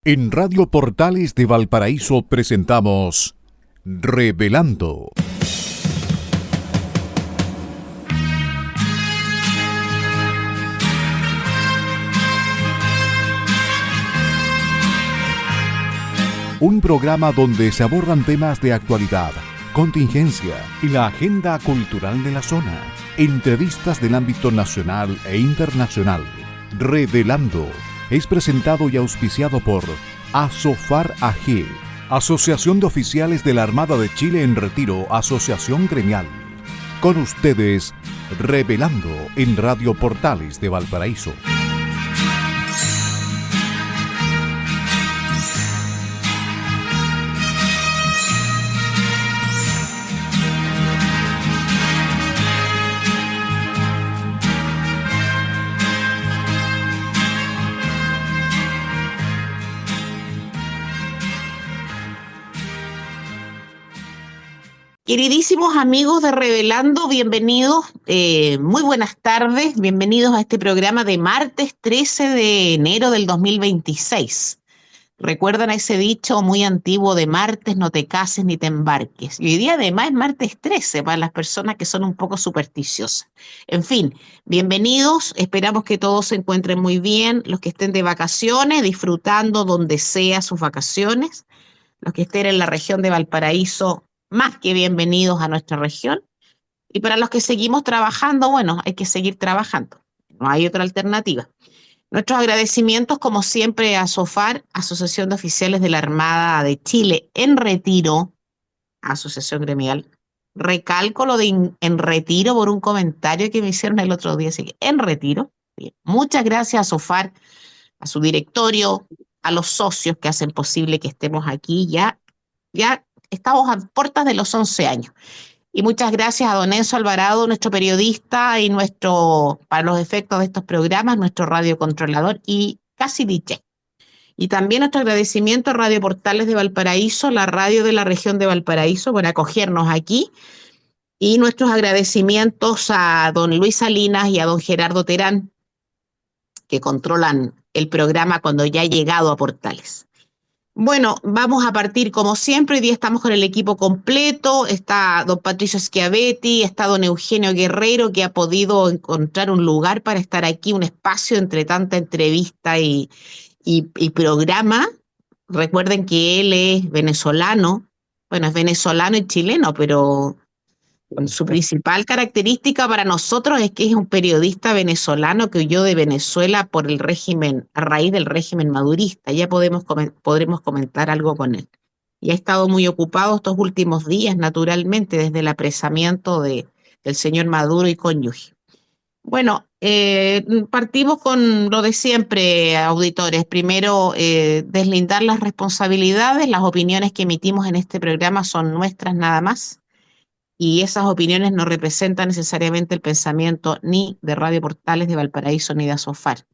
En Radio Portales de Valparaíso presentamos Revelando. Un programa donde se abordan temas de actualidad, contingencia y la agenda cultural de la zona. Entrevistas del ámbito nacional e internacional. Revelando es presentado y auspiciado por Asofar AG, Asociación de Oficiales de la Armada de Chile en Retiro, Asociación Gremial. Con ustedes, Revelando en Radio Portales de Valparaíso. Queridísimos amigos de Revelando, bienvenidos, muy buenas tardes, bienvenidos a este programa de martes 13 de enero del 2026. ¿Recuerdan ese dicho muy antiguo de martes no te cases ni te embarques? Y hoy día además es martes 13 para las personas que son un poco supersticiosas. En fin, bienvenidos, esperamos que todos se encuentren muy bien, los que estén de vacaciones, disfrutando donde sea sus vacaciones, los que estén en la región de Valparaíso, más que bienvenidos a nuestra región. Y para los que seguimos trabajando, bueno, hay que seguir trabajando. No hay otra alternativa. Nuestros agradecimientos, como siempre, a SOFAR, Asociación de Oficiales de la Armada de Chile en Retiro, Asociación Gremial. Recalco lo de en retiro por un comentario que me hicieron el otro día. Así que en retiro. Bien. Muchas gracias a SOFAR, a su directorio, a los socios que hacen posible que estemos aquí ya estamos a puertas de los 11 años. Y muchas gracias a don Enzo Alvarado, nuestro periodista y para los efectos de estos programas, nuestro radiocontrolador y casi DJ. Y también nuestro agradecimiento a Radio Portales de Valparaíso, la radio de la región de Valparaíso, por acogernos aquí. Y nuestros agradecimientos a don Luis Salinas y a don Gerardo Terán, que controlan el programa cuando ya ha llegado a Portales. Bueno, vamos a partir como siempre. Hoy día estamos con el equipo completo. Está don Patricio Schiavetti, está don Eugenio Guerrero, que ha podido encontrar un lugar para estar aquí, un espacio entre tanta entrevista y programa. Recuerden que él es venezolano. Bueno, es venezolano y chileno, pero su principal característica para nosotros es que es un periodista venezolano que huyó de Venezuela por el régimen, a raíz del régimen madurista. Ya podremos comentar algo con él. Y ha estado muy ocupado estos últimos días, naturalmente, desde el apresamiento del señor Maduro y cónyuge. Bueno, partimos con lo de siempre, auditores. Primero, deslindar las responsabilidades. Las opiniones que emitimos en este programa son nuestras nada más. Y esas opiniones no representan necesariamente el pensamiento ni de Radio Portales de Valparaíso ni de Asofar.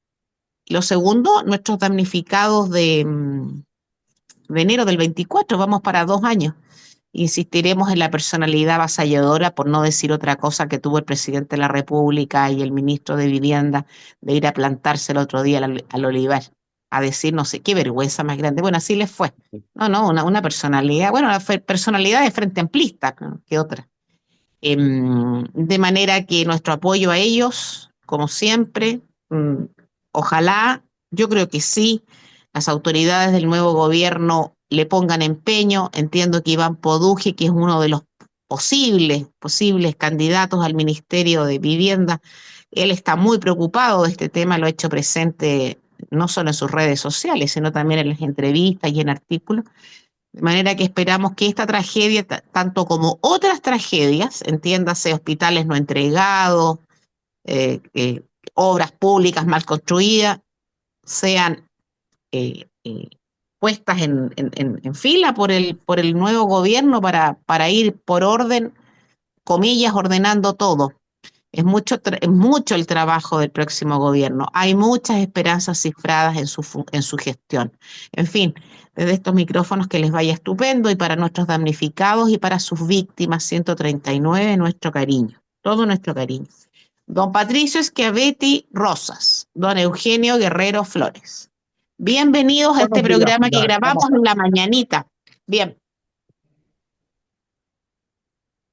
Y lo segundo, nuestros damnificados de enero del 24, vamos para 2 años. Insistiremos en la personalidad avasalladora, por no decir otra cosa, que tuvo el presidente de la República y el ministro de Vivienda de ir a plantarse el otro día al olivar, a decir no sé qué vergüenza más grande. Bueno, así les fue. No, una personalidad, bueno, una personalidad de Frente Amplista, que otra. De manera que nuestro apoyo a ellos, como siempre, ojalá, yo creo que sí, las autoridades del nuevo gobierno le pongan empeño. Entiendo que Iván Poduje, que es uno de los posibles candidatos al Ministerio de Vivienda, él está muy preocupado de este tema, lo ha hecho presente no solo en sus redes sociales, sino también en las entrevistas y en artículos. De manera que esperamos que esta tragedia, tanto como otras tragedias, entiéndase, hospitales no entregados, obras públicas mal construidas, sean puestas en fila por el nuevo gobierno para ir por orden, comillas, ordenando todo. Es mucho el trabajo del próximo gobierno. Hay muchas esperanzas cifradas en su gestión. En fin, desde estos micrófonos que les vaya estupendo, y para nuestros damnificados y para sus víctimas 139, nuestro cariño, todo nuestro cariño. Don Patricio Schiavetti Rosas, don Eugenio Guerrero Flores, Bienvenidos a este Buenos días, programa que Pilar. ¿Cómo grabamos en estás? la mañanita. Bien,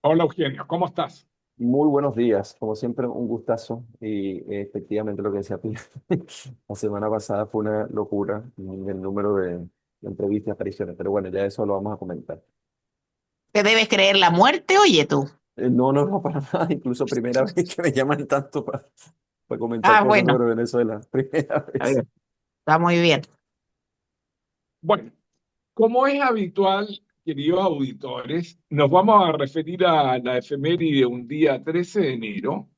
Hola, Eugenio. ¿Cómo estás? Muy buenos días, como siempre un gustazo y efectivamente lo que decía Pilar, la semana pasada fue una locura en el número de entrevistas y apariciones, pero bueno, ya eso lo vamos a comentar. te debes creer la muerte, oye tú. No, no, no, para nada, incluso primera vez que me llaman tanto para comentar Ah, cosas bueno, sobre Venezuela, primera está vez. bien, está muy bien. Bueno, como es habitual, queridos auditores, nos vamos a referir a la efeméride de un día 13 de enero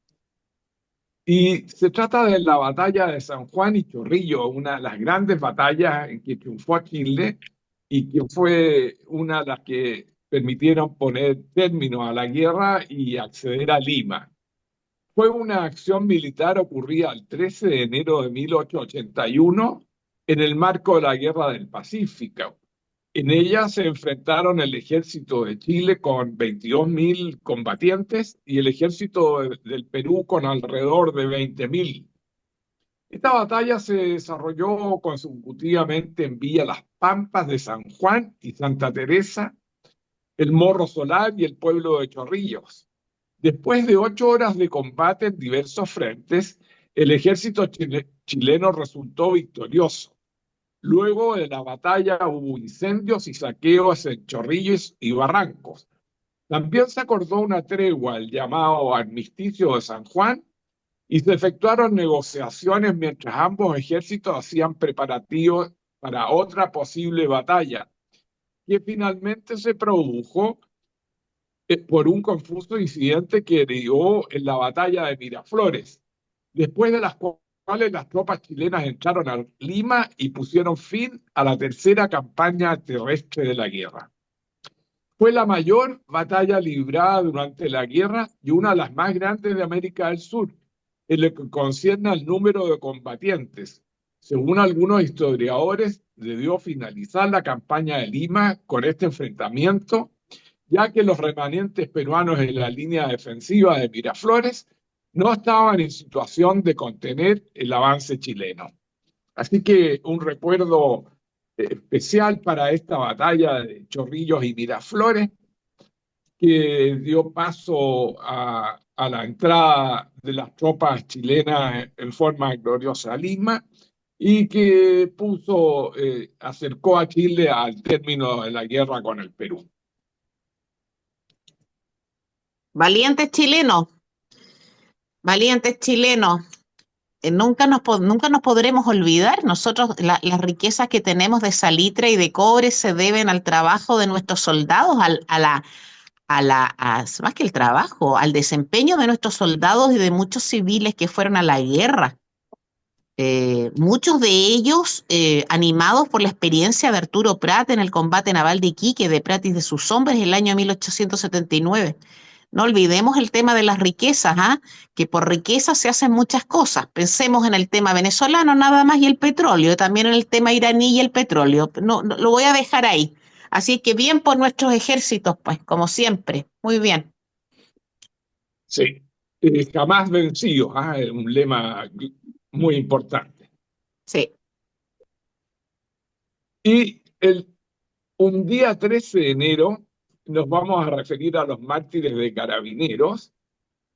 y se trata de la batalla de San Juan y Chorrillo, una de las grandes batallas en que triunfó Chile y que fue una de las que permitieron poner término a la guerra y acceder a Lima. Fue una acción militar ocurrida el 13 de enero de 1881 en el marco de la Guerra del Pacífico. En ella se enfrentaron el ejército de Chile con 22.000 combatientes y el ejército del Perú con alrededor de 20.000. Esta batalla se desarrolló consecutivamente en Villa Las Pampas de San Juan y Santa Teresa, el Morro Solar y el pueblo de Chorrillos. Después de 8 horas de combate en diversos frentes, el ejército chileno resultó victorioso. Luego de la batalla hubo incendios y saqueos en Chorrillos y Barrancos. También se acordó una tregua, el llamado Armisticio de San Juan, y se efectuaron negociaciones mientras ambos ejércitos hacían preparativos para otra posible batalla, que finalmente se produjo por un confuso incidente que dio en la batalla de Miraflores, después de las cuales las tropas chilenas entraron a Lima y pusieron fin a la tercera campaña terrestre de la guerra. Fue la mayor batalla librada durante la guerra y una de las más grandes de América del Sur, en lo que concierne al número de combatientes. Según algunos historiadores, debió finalizar la campaña de Lima con este enfrentamiento, ya que los remanentes peruanos en la línea defensiva de Miraflores no estaban en situación de contener el avance chileno. Así que un recuerdo especial para esta batalla de Chorrillos y Miraflores, que dio paso a la entrada de las tropas chilenas en forma gloriosa a Lima y que acercó a Chile al término de la guerra con el Perú. Valientes chilenos, valientes chilenos. Nunca nos podremos olvidar. Nosotros, las riquezas que tenemos de salitre y de cobre se deben al trabajo de nuestros soldados, más que el trabajo, al desempeño de nuestros soldados y de muchos civiles que fueron a la guerra. Muchos de ellos animados por la experiencia de Arturo Prat en el combate naval de Iquique, de Prat y de sus hombres en el año 1879. No olvidemos el tema de las riquezas, ¿ah? Que por riqueza se hacen muchas cosas. Pensemos en el tema venezolano nada más y el petróleo, también en el tema iraní y el petróleo. No, lo voy a dejar ahí. Así que bien por nuestros ejércitos, pues, como siempre. Muy bien. Sí, jamás vencidos, un lema muy importante. Sí. Y un día 13 de enero nos vamos a referir a los mártires de Carabineros.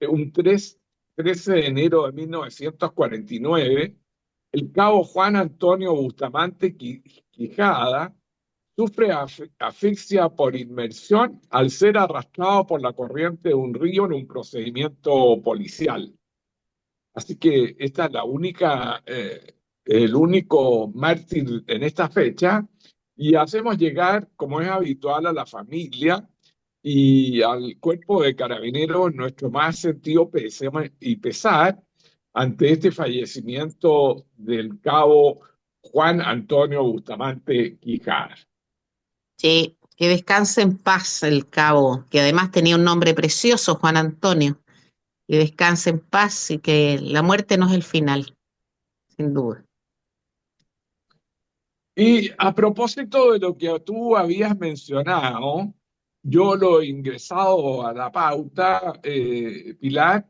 Un 13 de enero de 1949, el cabo Juan Antonio Bustamante Quijada sufre asfixia por inmersión al ser arrastrado por la corriente de un río en un procedimiento policial. Así que esta es el único mártir en esta fecha, y hacemos llegar, como es habitual, a la familia y al cuerpo de carabineros nuestro más sentido pésame y pesar ante este fallecimiento del cabo Juan Antonio Bustamante Quijada. Sí, que descanse en paz el cabo, que además tenía un nombre precioso, Juan Antonio. Que descanse en paz y que la muerte no es el final, sin duda. Y a propósito de lo que tú habías mencionado, yo lo he ingresado a la pauta, Pilar,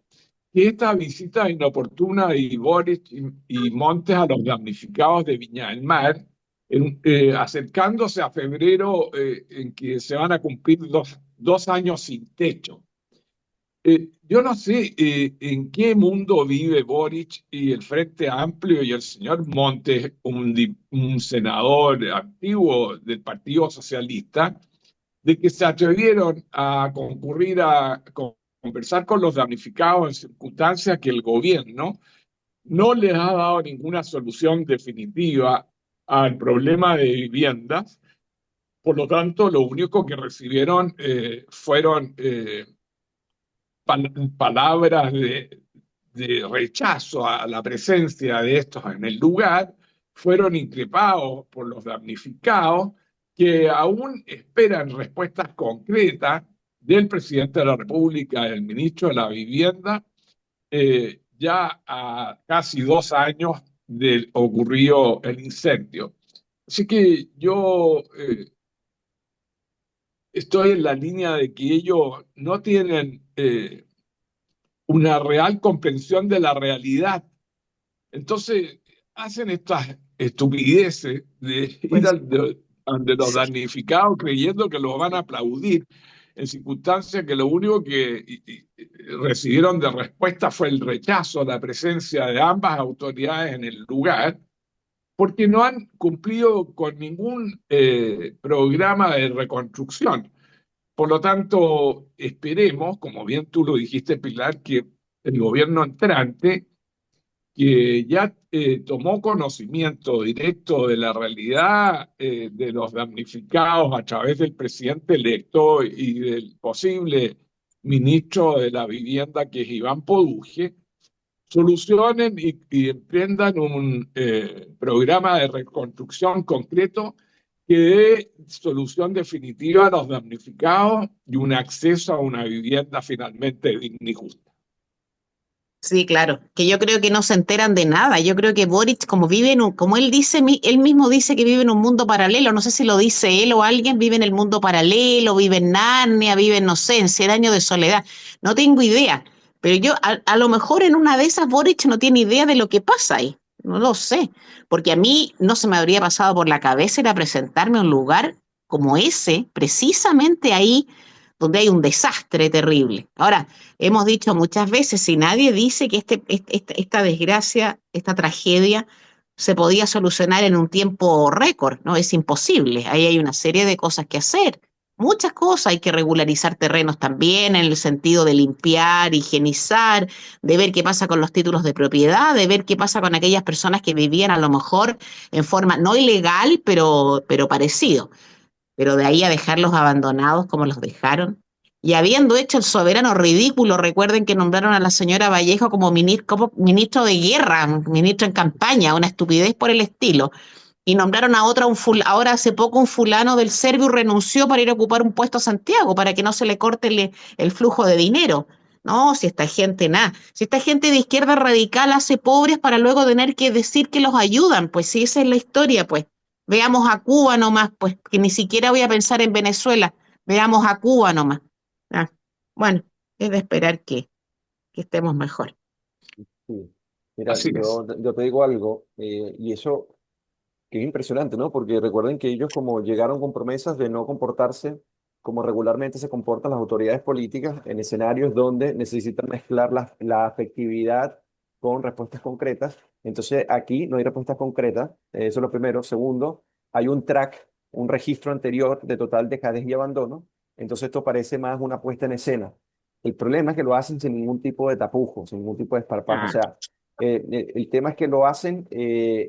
que esta visita inoportuna de Boric y Montes a los damnificados de Viña del Mar, acercándose a febrero en que se van a cumplir dos años sin techo. Yo no sé en qué mundo vive Boric y el Frente Amplio y el señor Montes, un senador activo del Partido Socialista, de que se atrevieron a concurrir a conversar con los damnificados en circunstancias que el gobierno no les ha dado ninguna solución definitiva al problema de viviendas. Por lo tanto, lo único que recibieron fueron palabras de rechazo a la presencia de estos en el lugar, fueron increpados por los damnificados que aún esperan respuestas concretas del presidente de la República, del ministro de la Vivienda, ya a casi 2 años de ocurrido el incendio. Así que yo estoy en la línea de que ellos no tienen una real comprensión de la realidad. Entonces hacen estas estupideces de ir Pues ante los sí. damnificados creyendo que los van a aplaudir en circunstancias que lo único que recibieron de respuesta fue el rechazo a la presencia de ambas autoridades en el lugar, porque no han cumplido con ningún programa de reconstrucción. Por lo tanto, esperemos, como bien tú lo dijiste, Pilar, que el gobierno entrante, que ya tomó conocimiento directo de la realidad de los damnificados a través del presidente electo y del posible ministro de la Vivienda, que es Iván Poduje, solucionen y emprendan un programa de reconstrucción concreto que dé solución definitiva a los damnificados y un acceso a una vivienda finalmente digna y justa. Sí, claro, que yo creo que no se enteran de nada. Yo creo que Boric, como vive en como él dice, él mismo dice que vive en un mundo paralelo. No sé si lo dice él o alguien, vive en el mundo paralelo, vive en Narnia, vive, no sé, en 100 años de soledad. No tengo idea. Pero yo, a lo mejor en una de esas, Boric no tiene idea de lo que pasa ahí. No lo sé. Porque a mí no se me habría pasado por la cabeza ir a presentarme a un lugar como ese, precisamente ahí donde hay un desastre terrible. Ahora, hemos dicho muchas veces, si nadie dice que esta desgracia, esta tragedia, se podía solucionar en un tiempo récord, ¿no? Es imposible. Ahí hay una serie de cosas que hacer. Muchas cosas, hay que regularizar terrenos también en el sentido de limpiar, higienizar, de ver qué pasa con los títulos de propiedad, de ver qué pasa con aquellas personas que vivían a lo mejor en forma no ilegal, pero parecido, pero de ahí a dejarlos abandonados como los dejaron. Y habiendo hecho el soberano ridículo, recuerden que nombraron a la señora Vallejo como ministro de guerra, ministro en campaña, una estupidez por el estilo. Y nombraron a otra, ahora hace poco un fulano del Serviu renunció para ir a ocupar un puesto a Santiago, para que no se le corte el flujo de dinero. No, si esta gente nada, si esta gente de izquierda radical hace pobres para luego tener que decir que los ayudan, pues si esa es la historia, pues veamos a Cuba nomás, pues que ni siquiera voy a pensar en Venezuela, veamos a Cuba nomás. Ah, bueno, es de esperar que estemos mejor. Sí. Mira, Así es. yo te digo algo, y eso que es impresionante, ¿no? Porque recuerden que ellos como llegaron con promesas de no comportarse como regularmente se comportan las autoridades políticas en escenarios donde necesitan mezclar la afectividad con respuestas concretas. Entonces aquí no hay respuestas concretas, eso es lo primero. Segundo, hay un track, un registro anterior de total dejadez y abandono. Entonces esto parece más una puesta en escena. El problema es que lo hacen sin ningún tipo de tapujo, sin ningún tipo de esparpajo. O Ah, sea, el tema es que lo hacen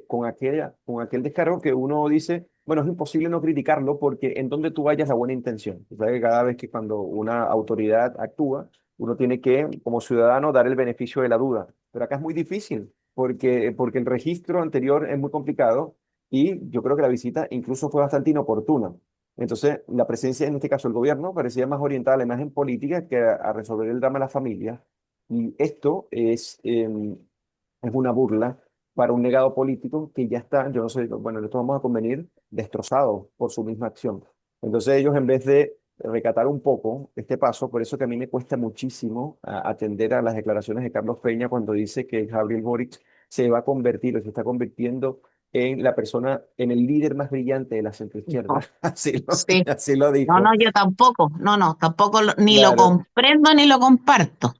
con aquel descargo que uno dice, bueno, es imposible no criticarlo porque en donde tú vayas la buena intención. O sea, que cada vez que cuando una autoridad actúa, uno tiene que, como ciudadano, dar el beneficio de la duda. Pero acá es muy difícil porque el registro anterior es muy complicado y yo creo que la visita incluso fue bastante inoportuna. Entonces, la presencia, en este caso el gobierno, parecía más orientada a la imagen política que a resolver el drama de la familia. Y esto es una burla para un legado político que ya está, yo no sé, bueno, en esto vamos a convenir, destrozado por su misma acción. Entonces ellos en vez de recatar un poco este paso, por eso que a mí me cuesta muchísimo atender a las declaraciones de Carlos Peña cuando dice que Gabriel Boric se va a convertir o se está convirtiendo en la persona, en el líder más brillante de la centroizquierda. No, sí. Así lo No, dijo. no, yo tampoco. No, no, tampoco ni lo Claro, comprendo ni lo comparto.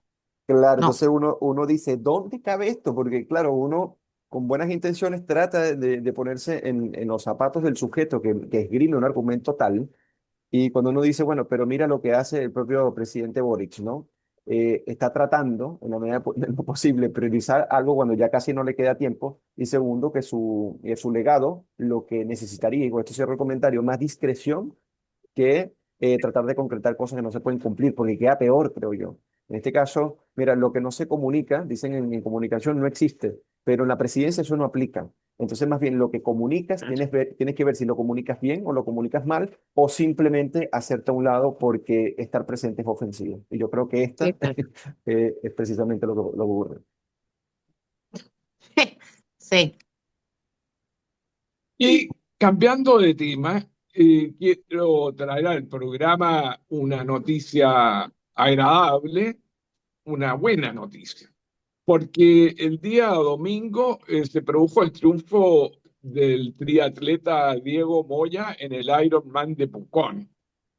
claro. No. Entonces uno dice, ¿dónde cabe esto? Porque claro, uno con buenas intenciones trata de ponerse en los zapatos del sujeto que esgrime un argumento tal. Y cuando uno dice, bueno, pero mira lo que hace el propio presidente Boric, ¿no? Está tratando, en la medida de lo posible, priorizar algo cuando ya casi no le queda tiempo. Y segundo, que su legado, lo que necesitaría, y con esto cierro el comentario, más discreción que tratar de concretar cosas que no se pueden cumplir, porque queda peor, creo yo. En este caso, mira, lo que no se comunica, dicen en comunicación, no existe, pero en la presidencia eso no aplica. Entonces, más bien, lo que comunicas, tienes que ver si lo comunicas bien o lo comunicas mal, o simplemente hacerte a un lado porque estar presente es ofensivo. Y yo creo que Sí, esta pues. es precisamente lo que ocurre. Sí. Y cambiando de tema, quiero traer al programa una noticia agradable, una buena noticia, porque el día domingo se produjo el triunfo del triatleta Diego Moya en el Ironman de Pucón.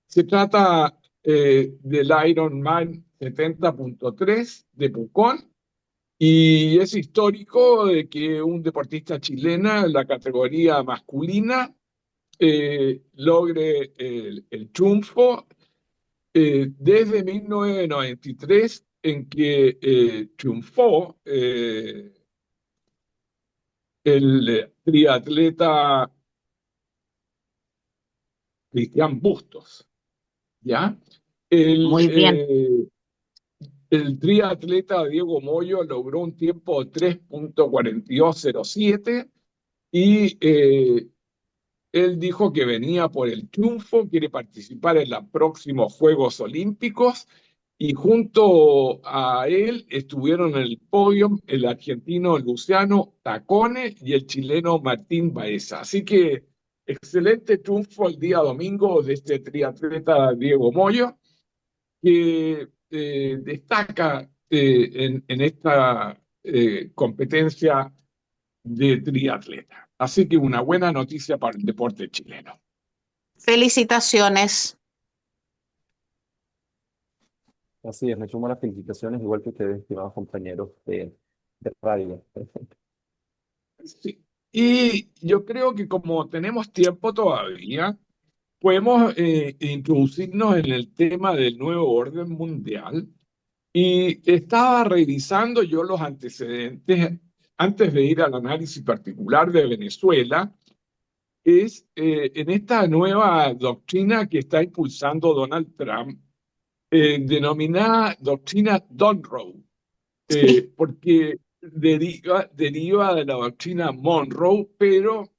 Se trata del Ironman 70.3 de Pucón y es histórico de que un deportista chilena en la categoría masculina logre el triunfo desde 1993 en que triunfó el triatleta Cristian Bustos, ¿ya? El, Muy bien. eh, el triatleta Diego Moyo logró un tiempo de 3.4207 y él dijo que venía por el triunfo, quiere participar en los próximos Juegos Olímpicos y junto a él estuvieron en el podio el argentino Luciano Tacone y el chileno Martín Baeza. Así que excelente triunfo el día domingo de este triatleta Diego Moyo, que destaca en esta competencia de triatleta. Así que una buena noticia para el deporte chileno. Felicitaciones. Así es, me sumo a las felicitaciones, igual que ustedes, estimados compañeros de radio. Sí. Y yo creo que como tenemos tiempo todavía, podemos introducirnos en el tema del nuevo orden mundial. Y estaba revisando yo los antecedentes antes de ir al análisis particular de Venezuela, en esta nueva doctrina que está impulsando Donald Trump, denominada doctrina Monroe, Sí. porque deriva de la doctrina Monroe, pero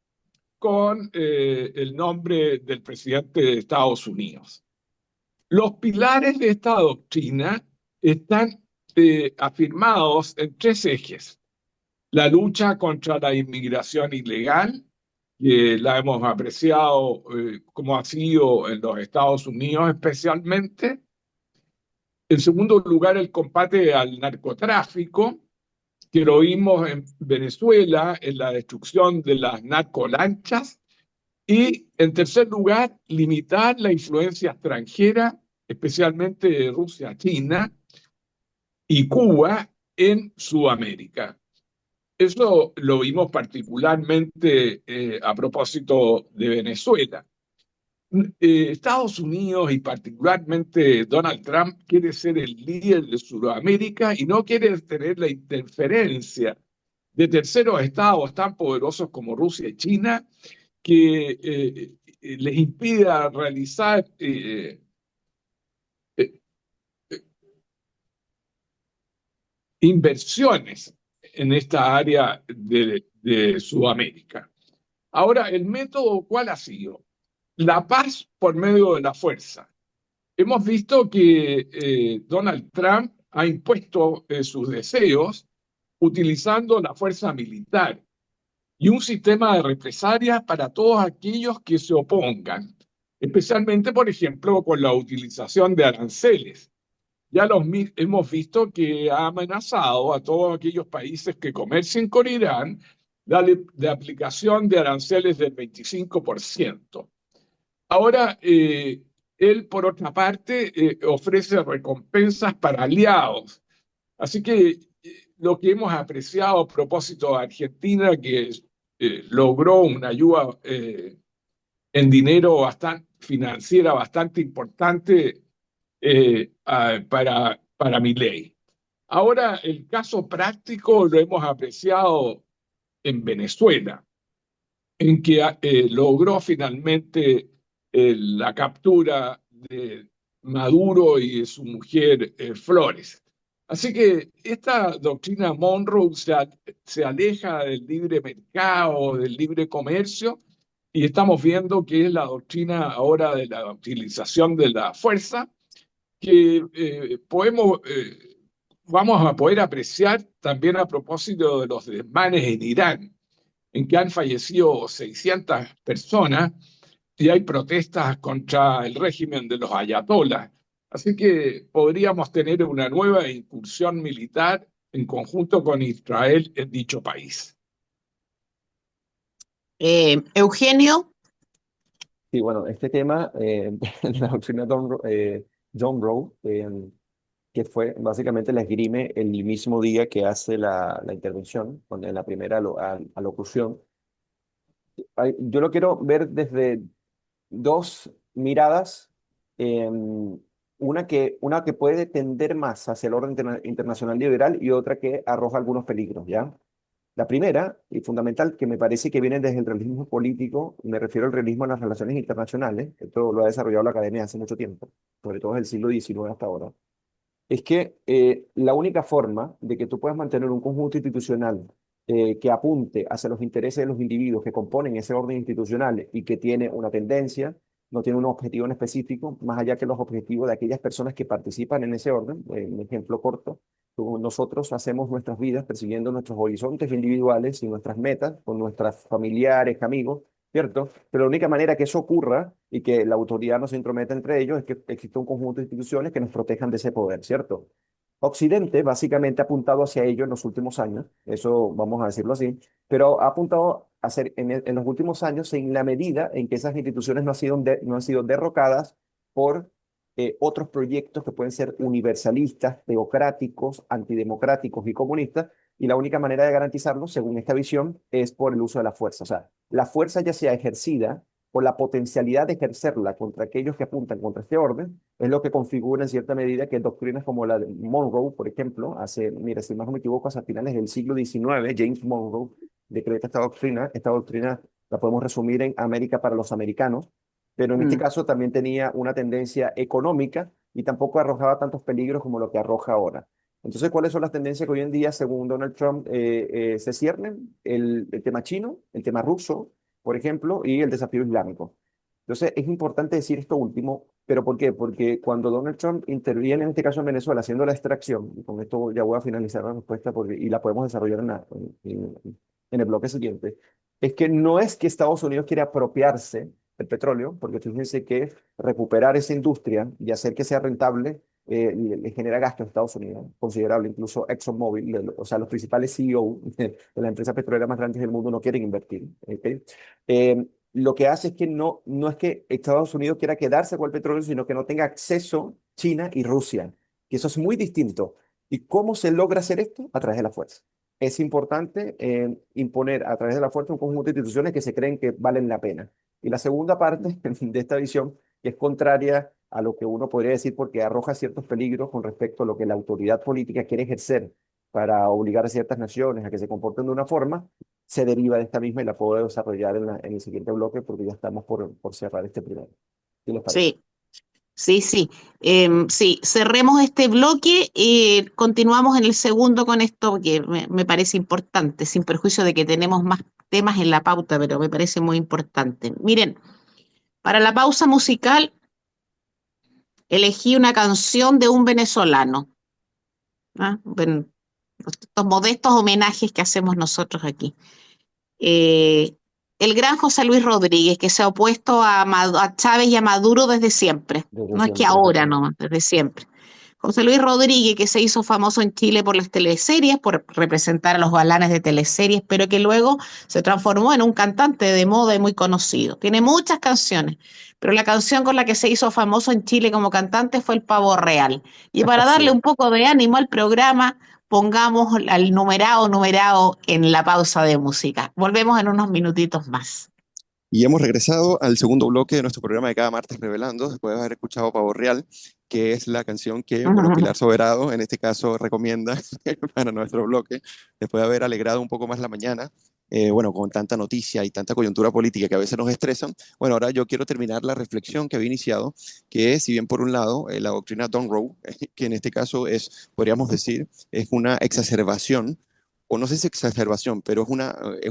con el nombre del presidente de Estados Unidos. Los pilares de esta doctrina están afirmados en tres ejes: la lucha contra la inmigración ilegal, que la hemos apreciado como ha sido en los Estados Unidos especialmente. En segundo lugar, el combate al narcotráfico, que lo vimos en Venezuela en la destrucción de las narcolanchas. Y en tercer lugar, limitar la influencia extranjera, especialmente de Rusia, China y Cuba en Sudamérica. Eso lo vimos particularmente a propósito de Venezuela. Estados Unidos y particularmente Donald Trump quiere ser el líder de Sudamérica y no quiere tener la interferencia de terceros estados tan poderosos como Rusia y China que les impida realizar eh, inversiones en esta área de Sudamérica. Ahora, el método, ¿cuál ha sido? La paz por medio de la fuerza. Hemos visto que Donald Trump ha impuesto sus deseos utilizando la fuerza militar y un sistema de represalia para todos aquellos que se opongan. especialmente, por ejemplo, con la utilización de aranceles. Ya hemos visto que ha amenazado a todos aquellos países que comercien con Irán de aplicación de aranceles del 25%. Ahora, él, por otra parte, ofrece recompensas para aliados. Así que lo que hemos apreciado a propósito de Argentina, que logró una ayuda en dinero financiera bastante importante para Milei. Ahora, el caso práctico lo hemos apreciado en Venezuela, en que logró finalmente la captura de Maduro y de su mujer Flores. Así que esta doctrina Monroe se aleja del libre mercado, del libre comercio, y estamos viendo que es la doctrina ahora de la utilización de la fuerza que vamos a poder apreciar también a propósito de los desmanes en Irán, en que han fallecido 600 personas y hay protestas contra el régimen de los ayatolás. Así que podríamos tener una nueva incursión militar en conjunto con Israel en dicho país. Eugenio. Sí, bueno, este tema, la doctrina John Rowe, que fue básicamente la esgrime el mismo día que hace la intervención, en la primera alocución. Yo lo quiero ver desde dos miradas, una que puede tender más hacia el orden internacional liberal y otra que arroja algunos peligros, ¿ya? La primera, y fundamental, que me parece que viene desde el realismo político, me refiero al realismo en las relaciones internacionales, esto lo ha desarrollado la academia hace mucho tiempo, sobre todo desde el siglo XIX hasta ahora, es que la única forma de que tú puedas mantener un conjunto institucional que apunte hacia los intereses de los individuos que componen ese orden institucional y que tiene una tendencia, no tiene un objetivo en específico, más allá que los objetivos de aquellas personas que participan en ese orden. Un ejemplo corto, nosotros hacemos nuestras vidas persiguiendo nuestros horizontes individuales y nuestras metas con nuestros familiares, amigos, ¿cierto? Pero la única manera que eso ocurra y que la autoridad no se intrometa entre ellos es que exista un conjunto de instituciones que nos protejan de ese poder, ¿cierto? Occidente básicamente ha apuntado hacia ello en los últimos años, eso vamos a decirlo así, pero ha apuntado a hacer en los últimos años en la medida en que esas instituciones no han sido derrocadas por otros proyectos que pueden ser universalistas, teocráticos, antidemocráticos y comunistas, y la única manera de garantizarlo, según esta visión, es por el uso de la fuerza. O sea, la fuerza ya sea ejercida o la potencialidad de ejercerla contra aquellos que apuntan contra este orden, es lo que configura en cierta medida que doctrinas como la de Monroe, por ejemplo, mira, si más no me equivoco, hasta finales del siglo XIX, James Monroe decreta esta doctrina la podemos resumir en América para los americanos, pero en este caso también tenía una tendencia económica y tampoco arrojaba tantos peligros como lo que arroja ahora. Entonces, ¿cuáles son las tendencias que hoy en día, según Donald Trump, se ciernen? El tema chino, el tema ruso, por ejemplo, y el desafío islámico. Entonces, es importante decir esto último, ¿pero por qué? Porque cuando Donald Trump interviene, en este caso en Venezuela, haciendo la extracción, y con esto ya voy a finalizar la respuesta y la podemos desarrollar en el bloque siguiente, es que no es que Estados Unidos quiera apropiarse del petróleo, porque fíjense que recuperar esa industria y hacer que sea rentable le genera gasto a Estados Unidos, considerable. Incluso ExxonMobil, o sea, los principales CEO de las empresas petroleras más grandes del mundo no quieren invertir. ¿Okay? Lo que hace es que no es que Estados Unidos quiera quedarse con el petróleo, sino que no tenga acceso China y Rusia, que eso es muy distinto. ¿Y cómo se logra hacer esto? A través de la fuerza. Es importante imponer a través de la fuerza un conjunto de instituciones que se creen que valen la pena. Y la segunda parte de esta visión, que es contraria a lo que uno podría decir porque arroja ciertos peligros con respecto a lo que la autoridad política quiere ejercer para obligar a ciertas naciones a que se comporten de una forma, se deriva de esta misma y la puedo desarrollar en el siguiente bloque porque ya estamos por cerrar este primero. ¿Qué les parece? Sí. Sí, sí. Sí, cerremos este bloque y continuamos en el segundo con esto que me parece importante, sin perjuicio de que tenemos más temas en la pauta, pero me parece muy importante. Miren, para la pausa musical elegí una canción de un venezolano, ¿ah? Estos modestos homenajes que hacemos nosotros aquí. el gran José Luis Rodríguez, que se ha opuesto a Chávez y a Maduro desde siempre. Desde No es que siempre, ahora, exactamente. no, desde siempre. José Luis Rodríguez, que se hizo famoso en Chile por las teleseries, por representar a los galanes de teleseries, pero que luego se transformó en un cantante de moda y muy conocido. Tiene muchas canciones, pero la canción con la que se hizo famoso en Chile como cantante fue El Pavo Real. Y para darle Sí. un poco de ánimo al programa, pongamos al numerado en la pausa de música. Volvemos en unos minutitos más. Y hemos regresado al segundo bloque de nuestro programa de cada martes Revelando, después de haber escuchado Pavo Real, que es la canción que, bueno, Pilar Soberado, en este caso, recomienda para nuestro bloque, después de haber alegrado un poco más la mañana, bueno, con tanta noticia y tanta coyuntura política que a veces nos estresan. Bueno, ahora yo quiero terminar la reflexión que había iniciado, que es, si bien por un lado, la doctrina Monroe, que en este caso es, podríamos decir, es una exacerbación, o no sé si exacerbación, pero es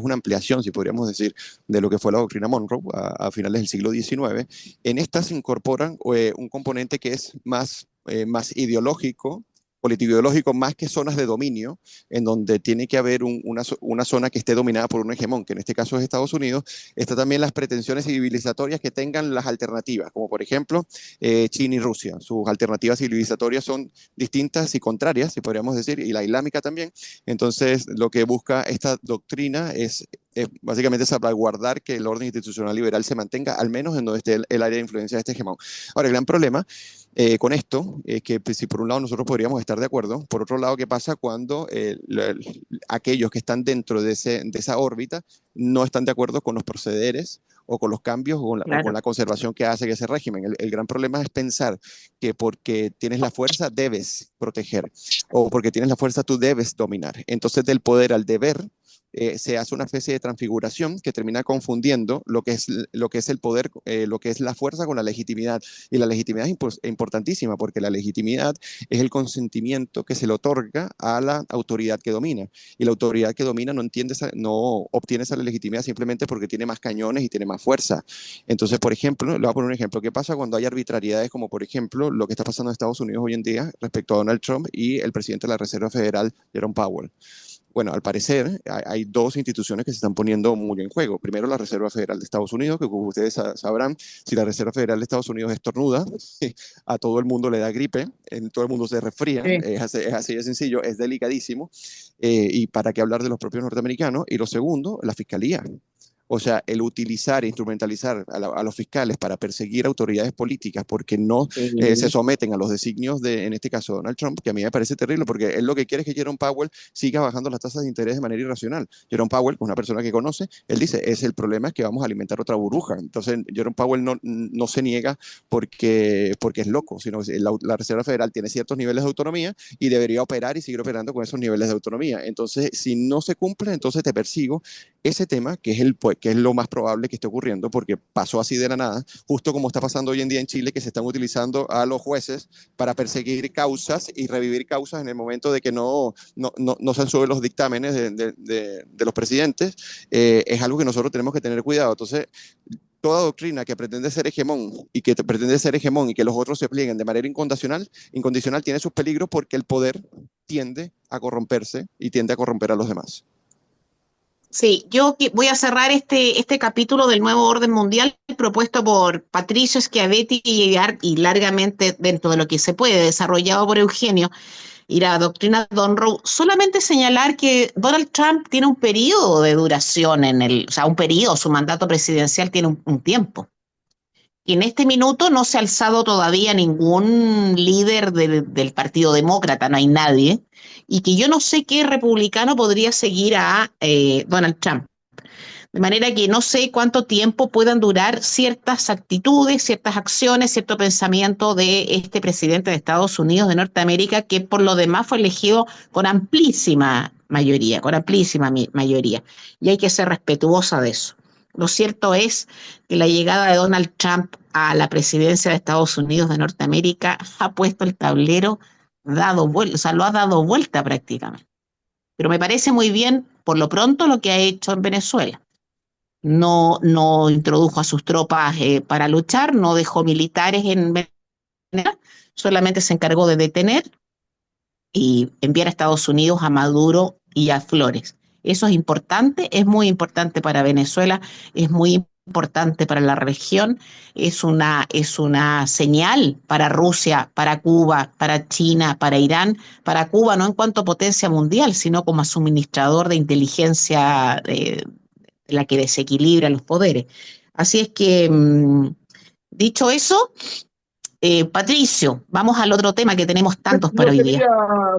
una ampliación, si podríamos decir, de lo que fue la doctrina Monroe a finales del siglo XIX. En esta se incorporan un componente que es más ideológico, político-ideológico, más que zonas de dominio, en donde tiene que haber una zona que esté dominada por un hegemón, que en este caso es Estados Unidos. Está también las pretensiones civilizatorias que tengan las alternativas, como por ejemplo China y Rusia. Sus alternativas civilizatorias son distintas y contrarias, si podríamos decir, y la islámica también. Entonces, lo que busca esta doctrina es básicamente salvaguardar que el orden institucional liberal se mantenga, al menos en donde esté el área de influencia de este hegemón. Ahora, el gran problema con esto es que pues, si por un lado nosotros podríamos estar de acuerdo, por otro lado, ¿qué pasa cuando aquellos que están dentro de esa órbita no están de acuerdo con los procederes o con los cambios o con la conservación que hace ese régimen? El gran problema es pensar que porque tienes la fuerza debes proteger, o porque tienes la fuerza tú debes dominar. Entonces, del poder al deber, se hace una especie de transfiguración que termina confundiendo lo que es el poder, lo que es la fuerza con la legitimidad. Y la legitimidad es importantísima, porque la legitimidad es el consentimiento que se le otorga a la autoridad que domina. Y la autoridad que domina no obtiene esa legitimidad simplemente porque tiene más cañones y tiene más fuerza. Entonces, por ejemplo, le voy a poner un ejemplo. ¿Qué pasa cuando hay arbitrariedades como, por ejemplo, lo que está pasando en Estados Unidos hoy en día respecto a Donald Trump y el presidente de la Reserva Federal, Jerome Powell? Bueno, al parecer hay dos instituciones que se están poniendo muy en juego. Primero, la Reserva Federal de Estados Unidos, que como ustedes sabrán, si la Reserva Federal de Estados Unidos estornuda, a todo el mundo le da gripe, todo el mundo se resfría, Sí. es así de sencillo, es delicadísimo. Y para qué hablar de los propios norteamericanos. Y lo segundo, la Fiscalía. O sea, el utilizar e instrumentalizar a los fiscales para perseguir autoridades políticas porque no se someten a los designios de, en este caso, Donald Trump, que a mí me parece terrible, porque él lo que quiere es que Jerome Powell siga bajando las tasas de interés de manera irracional. Jerome Powell, una persona que conoce, él dice, el problema es que vamos a alimentar otra burbuja. Entonces, Jerome Powell no se niega porque es loco, sino que la Reserva Federal tiene ciertos niveles de autonomía y debería operar y seguir operando con esos niveles de autonomía. Entonces, si no se cumple, entonces te persigo ese tema, que es lo más probable que esté ocurriendo, porque pasó así de la nada, justo como está pasando hoy en día en Chile, que se están utilizando a los jueces para perseguir causas y revivir causas en el momento de que no se han subido los dictámenes de los presidentes. Es algo que nosotros tenemos que tener cuidado. Entonces, toda doctrina que pretende ser hegemón y que los otros se plieguen de manera incondicional tiene sus peligros, porque el poder tiende a corromperse y tiende a corromper a los demás. Sí, yo voy a cerrar este capítulo del nuevo orden mundial propuesto por Patricio Schiavetti y largamente dentro de lo que se puede, desarrollado por Eugenio y la doctrina Monroe. Solamente señalar que Donald Trump tiene un periodo de duración su mandato presidencial tiene un tiempo. Y en este minuto no se ha alzado todavía ningún líder del Partido Demócrata, no hay nadie, y que yo no sé qué republicano podría seguir a Donald Trump. De manera que no sé cuánto tiempo puedan durar ciertas actitudes, ciertas acciones, cierto pensamiento de este presidente de Estados Unidos de Norteamérica, que por lo demás fue elegido con amplísima mayoría, y hay que ser respetuosa de eso. Lo cierto es que la llegada de Donald Trump a la presidencia de Estados Unidos de Norteamérica ha puesto el tablero dado vuelta, o sea, lo ha dado vuelta prácticamente. Pero me parece muy bien, por lo pronto, lo que ha hecho en Venezuela. No introdujo a sus tropas para luchar, no dejó militares en Venezuela, solamente se encargó de detener y enviar a Estados Unidos a Maduro y a Flores. Eso es muy importante para Venezuela, es muy importante para la región, es una señal para Rusia, para Cuba, para China, para Irán, para Cuba no en cuanto a potencia mundial, sino como suministrador de inteligencia la que desequilibra los poderes. Así es que, dicho eso, Patricio, vamos al otro tema que tenemos tantos para Yo hoy quería día.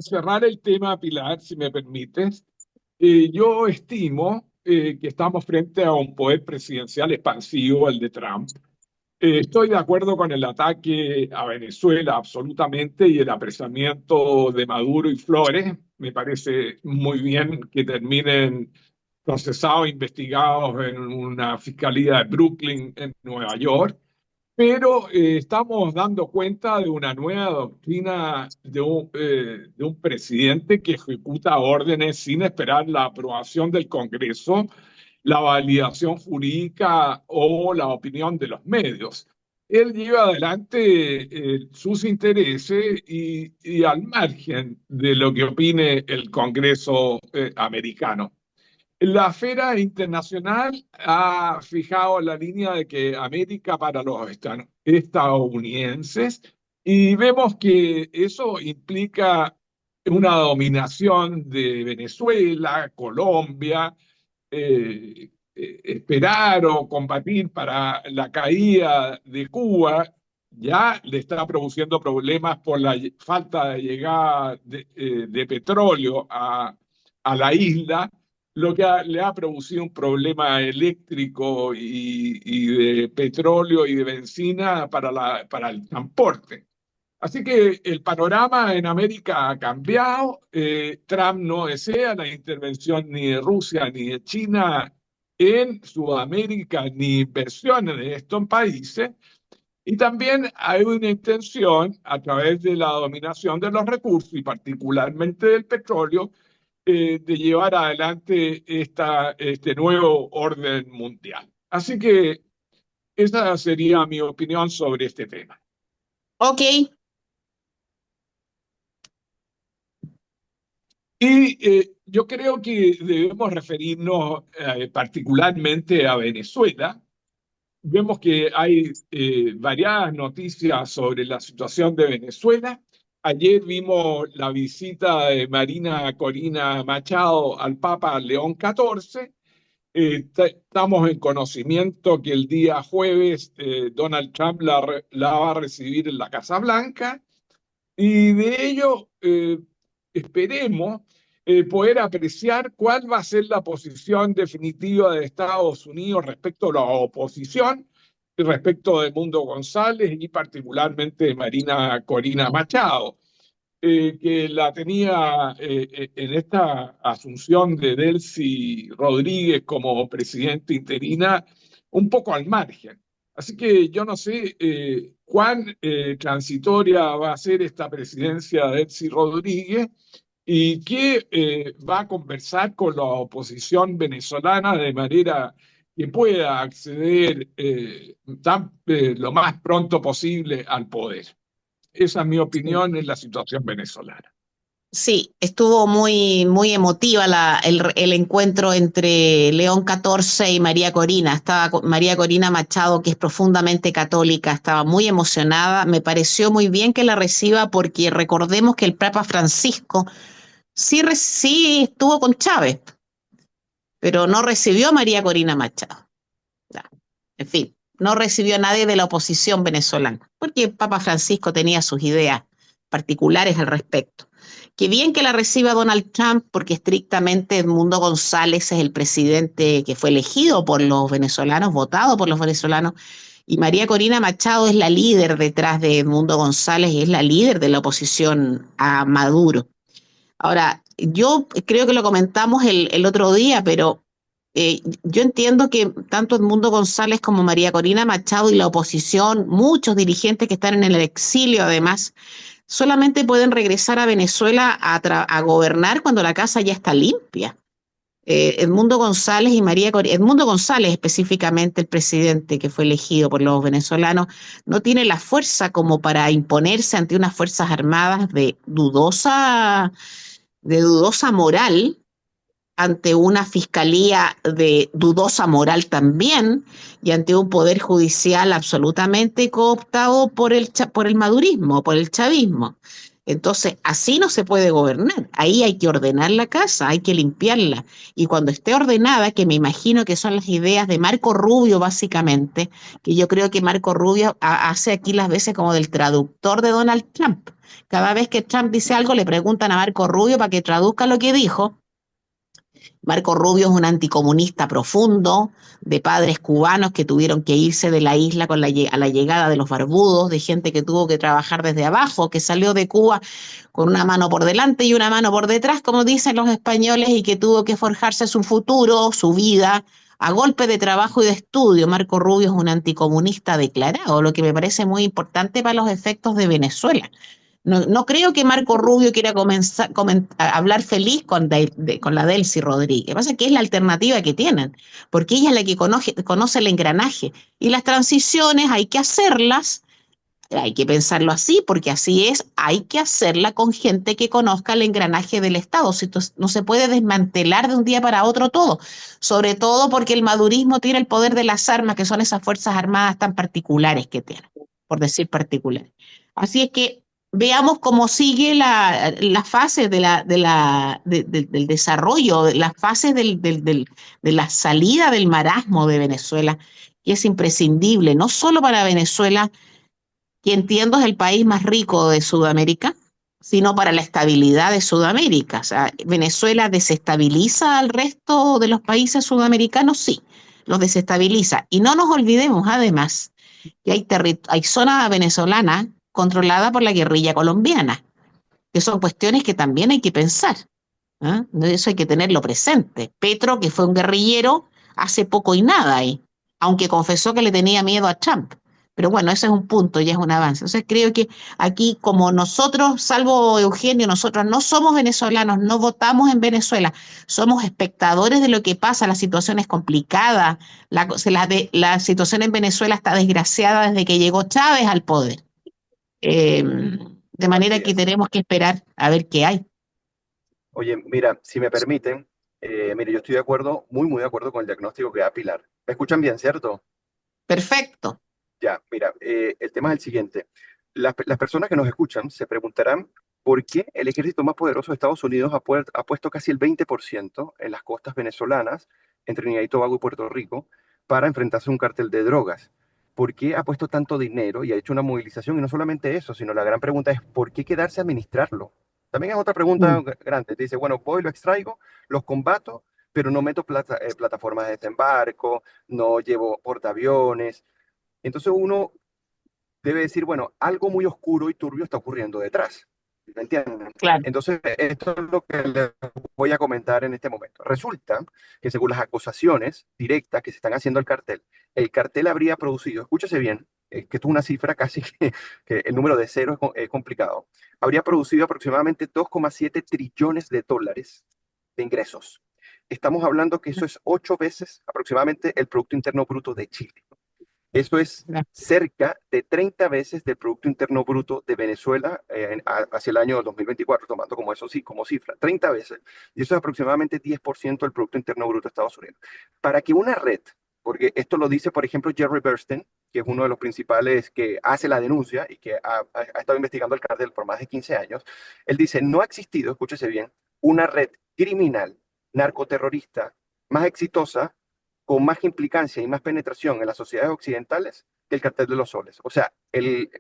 cerrar el tema, Pilar, si me permites. Yo estimo que estamos frente a un poder presidencial expansivo, el de Trump. Estoy de acuerdo con el ataque a Venezuela, absolutamente, y el apresamiento de Maduro y Flores. Me parece muy bien que terminen procesados, investigados en una fiscalía de Brooklyn, en Nueva York. Pero estamos dando cuenta de una nueva doctrina de un presidente que ejecuta órdenes sin esperar la aprobación del Congreso, la validación jurídica o la opinión de los medios. Él lleva adelante sus intereses y al margen de lo que opine el Congreso americano. La esfera internacional ha fijado la línea de que América para los estadounidenses y vemos que eso implica una dominación de Venezuela, Colombia, esperar o combatir para la caída de Cuba ya le está produciendo problemas por la falta de llegada de petróleo a la isla, lo que le ha producido un problema eléctrico y de petróleo y de benzina para el transporte. Así que el panorama en América ha cambiado. Trump no desea la intervención ni de Rusia ni de China en Sudamérica, ni inversiones de estos países. Y también hay una intención, a través de la dominación de los recursos y particularmente del petróleo, de llevar adelante este nuevo orden mundial. Así que esa sería mi opinión sobre este tema. Ok, Y yo creo que debemos referirnos particularmente a Venezuela. Vemos que hay variadas noticias sobre la situación de Venezuela. Ayer vimos la visita de Marina Corina Machado al Papa León XIV. Estamos en conocimiento que el día jueves Donald Trump la va a recibir en la Casa Blanca y de ello esperemos poder apreciar cuál va a ser la posición definitiva de Estados Unidos respecto a la oposición, respecto de Edmundo González y particularmente de Marina Corina Machado, que la tenía en esta asunción de Delcy Rodríguez como presidenta interina un poco al margen. Así que yo no sé cuán transitoria va a ser esta presidencia de Delcy Rodríguez y qué va a conversar con la oposición venezolana de manera que pueda acceder lo más pronto posible al poder. Esa es mi opinión en la situación venezolana. sí, estuvo muy emotiva el encuentro entre León XIV y María Corina. Estaba María Corina Machado, que es profundamente católica, estaba muy emocionada. Me pareció muy bien que la reciba porque recordemos que el Papa Francisco sí estuvo con Chávez, pero no recibió a María Corina Machado. En fin, no recibió a nadie de la oposición venezolana, porque el Papa Francisco tenía sus ideas particulares al respecto. Qué bien que la reciba Donald Trump, porque estrictamente Edmundo González es el presidente que fue elegido por los venezolanos, votado por los venezolanos, y María Corina Machado es la líder detrás de Edmundo González y es la líder de la oposición a Maduro. Ahora, yo creo que lo comentamos el otro día, pero yo entiendo que tanto Edmundo González como María Corina Machado y la oposición, muchos dirigentes que están en el exilio además, solamente pueden regresar a Venezuela a gobernar cuando la casa ya está limpia. Edmundo González y María Corina, Edmundo González específicamente, el presidente que fue elegido por los venezolanos, no tiene la fuerza como para imponerse ante unas fuerzas armadas de dudosa moral ante una fiscalía de dudosa moral también, y ante un poder judicial absolutamente cooptado por el madurismo, por el chavismo. Entonces, así no se puede gobernar. Ahí hay que ordenar la casa, hay que limpiarla. Y cuando esté ordenada, que me imagino que son las ideas de Marco Rubio, básicamente, que yo creo que Marco Rubio hace aquí las veces como del traductor de Donald Trump. Cada vez que Trump dice algo, le preguntan a Marco Rubio para que traduzca lo que dijo. Marco Rubio es un anticomunista profundo, de padres cubanos que tuvieron que irse de la isla a la llegada de los barbudos, de gente que tuvo que trabajar desde abajo, que salió de Cuba con una mano por delante y una mano por detrás, como dicen los españoles, y que tuvo que forjarse su futuro, su vida, a golpe de trabajo y de estudio. Marco Rubio es un anticomunista declarado, lo que me parece muy importante para los efectos de Venezuela. No creo que Marco Rubio quiera a hablar feliz con la Delcy Rodríguez. Lo que pasa es que es la alternativa que tienen, porque ella es la que conoce el engranaje. Y las transiciones hay que hacerlas, hay que pensarlo así, porque así es, hay que hacerla con gente que conozca el engranaje del Estado. No se puede desmantelar de un día para otro todo, sobre todo porque el madurismo tiene el poder de las armas, que son esas fuerzas armadas tan particulares que tienen, por decir particulares. Así es que veamos cómo sigue la fase del desarrollo, las fases de la salida del marasmo de Venezuela, que es imprescindible, no solo para Venezuela, que entiendo es el país más rico de Sudamérica, sino para la estabilidad de Sudamérica. O sea, Venezuela desestabiliza al resto de los países sudamericanos, sí, los desestabiliza. Y no nos olvidemos, además, que hay zona venezolana controlada por la guerrilla colombiana, que son cuestiones que también hay que pensar. ¿Ah? Eso hay que tenerlo presente. Petro, que fue un guerrillero, hace poco y nada ahí, aunque confesó que le tenía miedo a Trump. Pero bueno, ese es un punto, ya es un avance. Entonces creo que aquí, como nosotros, salvo Eugenio, nosotros no somos venezolanos, no votamos en Venezuela, somos espectadores de lo que pasa, la situación es complicada, la situación en Venezuela está desgraciada desde que llegó Chávez al poder. De manera Así que es. tenemos que esperar a ver qué hay. Oye, mira, si me permiten, mire, yo estoy de acuerdo, muy de acuerdo con el diagnóstico que da Pilar. ¿Me escuchan bien, cierto? Perfecto. Ya, mira, el tema es el siguiente. Las personas que nos escuchan se preguntarán por qué el ejército más poderoso de Estados Unidos ha puesto casi el 20% en las costas venezolanas, entre Trinidad y Tobago y Puerto Rico, para enfrentarse a un cartel de drogas. ¿Por qué ha puesto tanto dinero y ha hecho una movilización? Y no solamente eso, sino la gran pregunta es, ¿por qué quedarse a administrarlo? También es otra pregunta Mm. grande. Dice, bueno, voy, lo extraigo, los combato, pero no meto plataformas de desembarco, no llevo portaaviones. Entonces uno debe decir, bueno, algo muy oscuro y turbio está ocurriendo detrás. ¿Me entienden? Claro. Entonces, esto es lo que les voy a comentar en este momento. Resulta que según las acusaciones directas que se están haciendo al cartel, el cartel habría producido, escúchese bien, que esto es una cifra casi que el número de cero es complicado, habría producido aproximadamente 2,7 trillones de dólares de ingresos. Estamos hablando que eso es 8 veces aproximadamente el Producto Interno Bruto de Chile. Eso es cerca de 30 veces del Producto Interno Bruto de Venezuela hacia el año 2024, tomando como eso sí, como cifra, 30 veces. Y eso es aproximadamente 10% del Producto Interno Bruto de Estados Unidos. Para que una red, porque esto lo dice, por ejemplo, Jerry Bernstein, que es uno de los principales que hace la denuncia y que ha estado investigando el cartel por más de 15 años, él dice, no ha existido, escúchese bien, una red criminal, narcoterrorista, más exitosa con más implicancia y más penetración en las sociedades occidentales que el cartel de los soles. O sea, el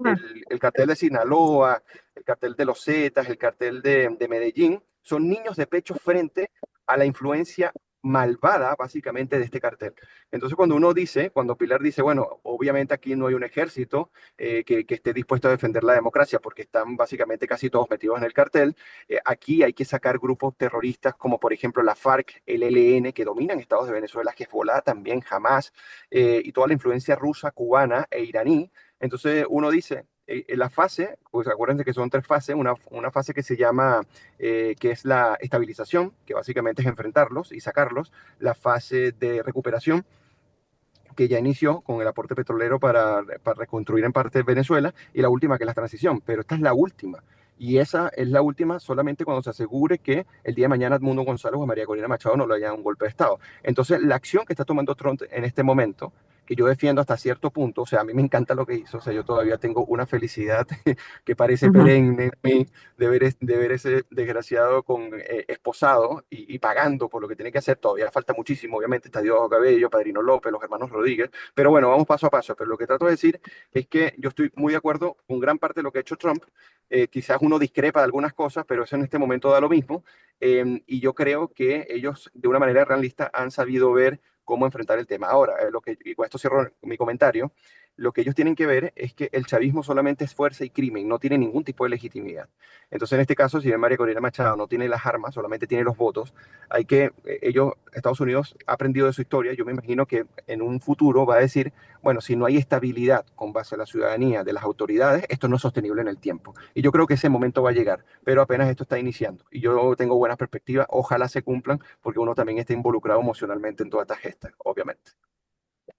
cartel de Sinaloa, el cartel de los Zetas, el cartel de Medellín, son niños de pecho frente a la influencia malvada, básicamente, de este cartel. Entonces, cuando Pilar dice, bueno, obviamente aquí no hay un ejército que esté dispuesto a defender la democracia porque están básicamente casi todos metidos en el cartel, aquí hay que sacar grupos terroristas como por ejemplo la FARC, el ELN, que dominan estados de Venezuela, Hezbollah también, Hamas, y toda la influencia rusa, cubana e iraní. Entonces uno dice, la fase, pues acuérdense que son 3 fases, una fase que se llama, que es la estabilización, que básicamente es enfrentarlos y sacarlos, la fase de recuperación, que ya inició con el aporte petrolero para reconstruir en parte Venezuela, y la última que es la transición, pero esta es la última. Y esa es la última solamente cuando se asegure que el día de mañana Edmundo González o María Corina Machado no le hayan un golpe de Estado. Entonces, la acción que está tomando Trump en este momento, que yo defiendo hasta cierto punto, o sea, a mí me encanta lo que hizo, o sea, yo todavía tengo una felicidad que parece Ujú. perenne en mí de ver ese desgraciado con, esposado y pagando por lo que tiene que hacer. Todavía falta muchísimo, obviamente, está Diego Cabello, Padrino López, los hermanos Rodríguez, pero bueno, vamos paso a paso. Pero lo que trato de decir es que yo estoy muy de acuerdo con gran parte de lo que ha hecho Trump. Quizás uno discrepa de algunas cosas, pero eso en este momento da lo mismo. Y yo creo que ellos, de una manera realista, han sabido ver cómo enfrentar el tema. Ahora, y con esto cierro mi comentario, lo que ellos tienen que ver es que el chavismo solamente es fuerza y crimen, no tiene ningún tipo de legitimidad. Entonces, en este caso, si bien María Corina Machado no tiene las armas, solamente tiene los votos, Estados Unidos ha aprendido de su historia. Yo me imagino que en un futuro va a decir, bueno, si no hay estabilidad con base a la ciudadanía de las autoridades, esto no es sostenible en el tiempo. Y yo creo que ese momento va a llegar, pero apenas esto está iniciando. Y yo tengo buenas perspectivas, ojalá se cumplan, porque uno también está involucrado emocionalmente en todas estas gestas, obviamente.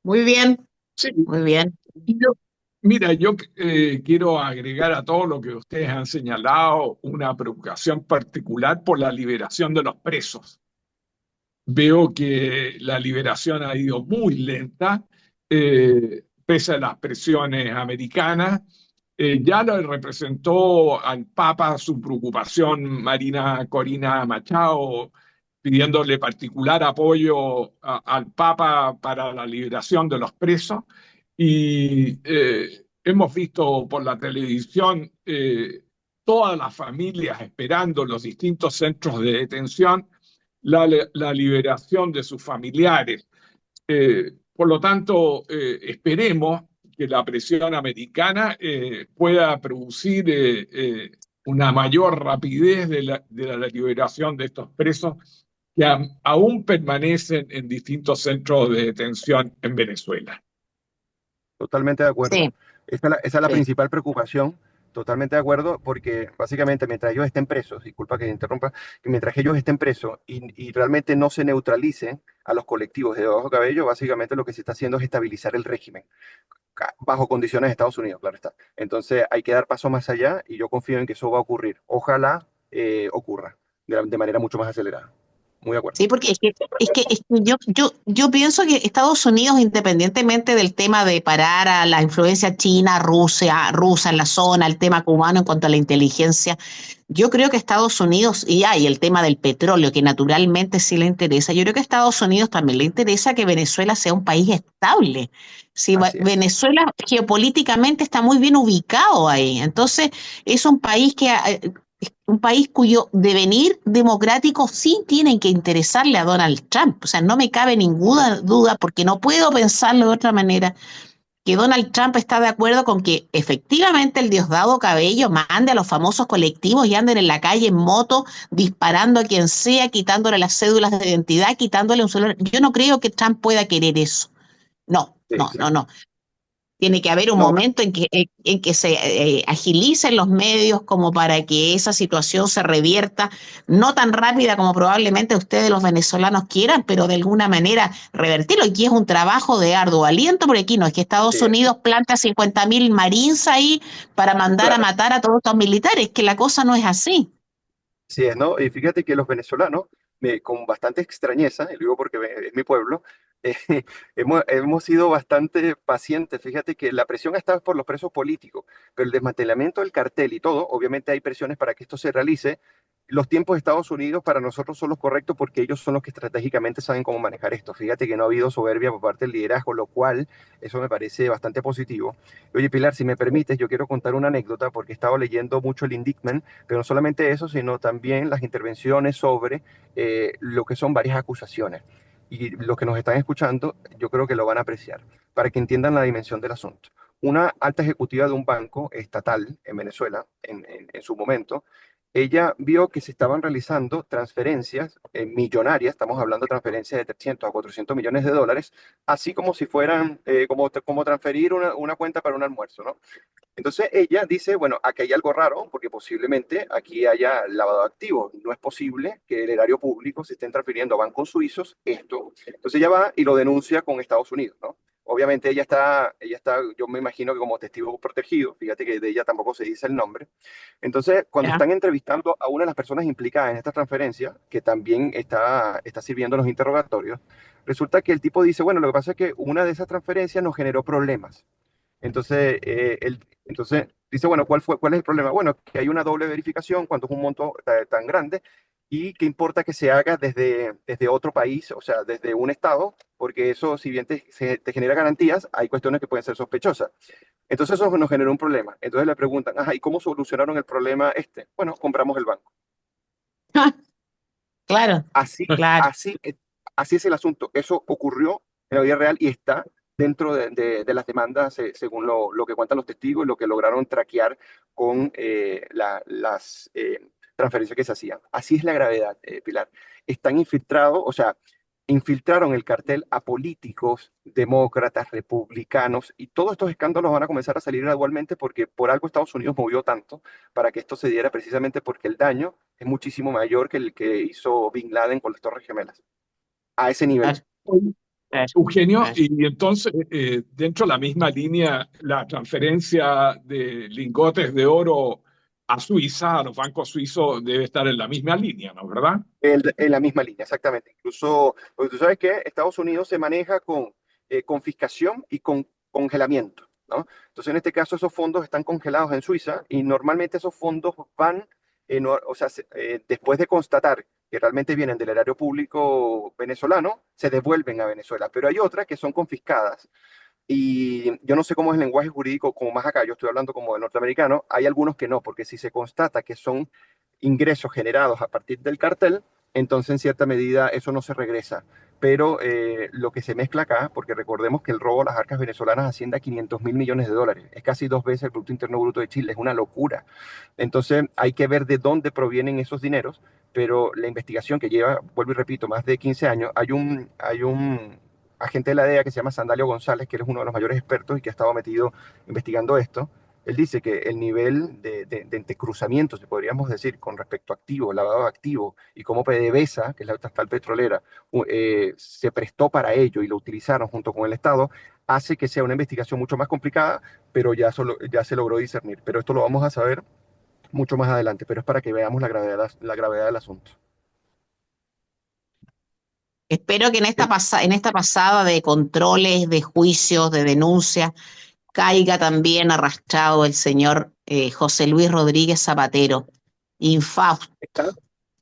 Muy bien, Sí, muy bien. y mira, yo quiero agregar a todo lo que ustedes han señalado una preocupación particular por la liberación de los presos. Veo que la liberación ha ido muy lenta, pese a las presiones americanas. Ya le representó al Papa su preocupación Marina Corina Machado, pidiéndole particular apoyo al Papa para la liberación de los presos. Y hemos visto por la televisión todas las familias esperando los distintos centros de detención la liberación de sus familiares. Por lo tanto, esperemos que la presión americana pueda producir una mayor rapidez de la liberación de estos presos que aún permanecen en distintos centros de detención en Venezuela. Totalmente de acuerdo. Sí, Esa es la sí. principal preocupación. Totalmente de acuerdo, porque básicamente mientras ellos estén presos, disculpa que interrumpa, que mientras ellos estén presos y realmente no se neutralicen a los colectivos de Bajo Cabello, básicamente lo que se está haciendo es estabilizar el régimen, bajo condiciones de Estados Unidos, claro está. Entonces hay que dar paso más allá y yo confío en que eso va a ocurrir. Ojalá ocurra de manera mucho más acelerada. Muy de acuerdo. Sí, porque es que yo pienso que Estados Unidos, independientemente del tema de parar a la influencia china, rusa en la zona, el tema cubano en cuanto a la inteligencia, yo creo que Estados Unidos, y hay el tema del petróleo, que naturalmente sí le interesa, yo creo que a Estados Unidos también le interesa que Venezuela sea un país estable. Si Así es. Venezuela geopolíticamente está muy bien ubicado ahí, entonces es un país un país cuyo devenir democrático sí tienen que interesarle a Donald Trump. O sea, no me cabe ninguna duda, porque no puedo pensarlo de otra manera, que Donald Trump está de acuerdo con que efectivamente el Diosdado Cabello mande a los famosos colectivos y anden en la calle en moto, disparando a quien sea, quitándole las cédulas de identidad, quitándole un celular. Yo no creo que Trump pueda querer eso. No, Sí, no, no, exacto. no. Tiene que haber un No, momento en que se agilicen los medios como para que esa situación se revierta, no tan rápida como probablemente ustedes los venezolanos quieran, pero de alguna manera revertirlo. Y aquí es un trabajo de arduo aliento, porque aquí no es que Estados sí, Unidos planta 50.000 marines ahí para mandar a claro. matar a todos estos militares, que la cosa no es así. Sí, ¿no? Y fíjate que los venezolanos, con bastante extrañeza, y lo digo porque es mi pueblo, eh, hemos sido bastante pacientes. Fíjate que la presión está por los presos políticos, pero el desmantelamiento del cartel y todo, obviamente hay presiones para que esto se realice. Los tiempos de Estados Unidos para nosotros son los correctos porque ellos son los que estratégicamente saben cómo manejar esto. Fíjate que no ha habido soberbia por parte del liderazgo, lo cual eso me parece bastante positivo. Oye, Pilar, si me permites, yo quiero contar una anécdota porque he estado leyendo mucho el indictment, pero no solamente eso, sino también las intervenciones sobre lo que son varias acusaciones. Y los que nos están escuchando, yo creo que lo van a apreciar, para que entiendan la dimensión del asunto. Una alta ejecutiva de un banco estatal en Venezuela, en su momento, ella vio que se estaban realizando transferencias millonarias, estamos hablando de transferencias de 300 a 400 millones de dólares, así como si fueran, como transferir una cuenta para un almuerzo, ¿no? Entonces ella dice, bueno, aquí hay algo raro porque posiblemente aquí haya lavado de activos. No es posible que el erario público se estén transfiriendo a bancos suizos esto. Entonces ella va y lo denuncia con Estados Unidos, ¿no? obviamente ella está, yo me imagino que como testigo protegido, fíjate que de ella tampoco se dice el nombre. Entonces, cuando Ya. están entrevistando a una de las personas implicadas en esta transferencia, que también está sirviendo los interrogatorios, resulta que el tipo dice, bueno, lo que pasa es que una de esas transferencias nos generó problemas. Entonces, entonces dice, bueno, ¿cuál es el problema? Bueno, que hay una doble verificación cuando es un monto tan grande y que importa que se haga desde otro país, o sea, desde un estado, porque eso, si bien te genera garantías, hay cuestiones que pueden ser sospechosas. Entonces eso nos generó un problema. Entonces le preguntan, ajá, ¿y cómo solucionaron el problema este? Bueno, compramos el banco. Claro, Así, claro. así, así es el asunto. Eso ocurrió en la vida real y está dentro de las demandas, según lo que cuentan los testigos y lo que lograron traquear con las transferencias que se hacían. Así es la gravedad, Pilar. Están infiltrados, o sea, infiltraron el cartel a políticos, demócratas, republicanos, y todos estos escándalos van a comenzar a salir gradualmente porque por algo Estados Unidos movió tanto para que esto se diera, precisamente porque el daño es muchísimo mayor que el que hizo Bin Laden con las Torres Gemelas. A ese nivel. Claro, claro, Eugenio, claro. y entonces, dentro de la misma línea, la transferencia de lingotes de oro a Suiza, a los bancos suizos, debe estar en la misma línea, ¿no? ¿Verdad? En la misma línea, exactamente. Incluso, porque tú sabes que Estados Unidos se maneja con confiscación y con congelamiento, ¿no? Entonces, en este caso, esos fondos están congelados en Suiza y normalmente esos fondos van, o sea, después de constatar que realmente vienen del erario público venezolano, se devuelven a Venezuela. Pero hay otras que son confiscadas. Y yo no sé cómo es el lenguaje jurídico, como más acá, yo estoy hablando como de norteamericano, hay algunos que no, porque si se constata que son ingresos generados a partir del cartel, entonces en cierta medida eso no se regresa. Pero lo que se mezcla acá, porque recordemos que el robo a las arcas venezolanas asciende a 500.000 millones de dólares, es casi 2 veces el Producto Interno Bruto de Chile, es una locura. Entonces hay que ver de dónde provienen esos dineros, pero la investigación que lleva, vuelvo y repito, más de 15 años, hay un agente de la DEA que se llama Sandalio González, que él es uno de los mayores expertos y que ha estado metido investigando esto. Él dice que el nivel de entrecruzamiento, si podríamos decir, con respecto a activos, lavado de activos, y cómo PDVSA, que es la estatal petrolera, se prestó para ello y lo utilizaron junto con el Estado, hace que sea una investigación mucho más complicada, pero ya se logró discernir. Pero esto lo vamos a saber mucho más adelante, pero es para que veamos la gravedad del asunto. Espero que en esta pasada de controles, de juicios, de denuncias, caiga también arrastrado el señor José Luis Rodríguez Zapatero, infausto,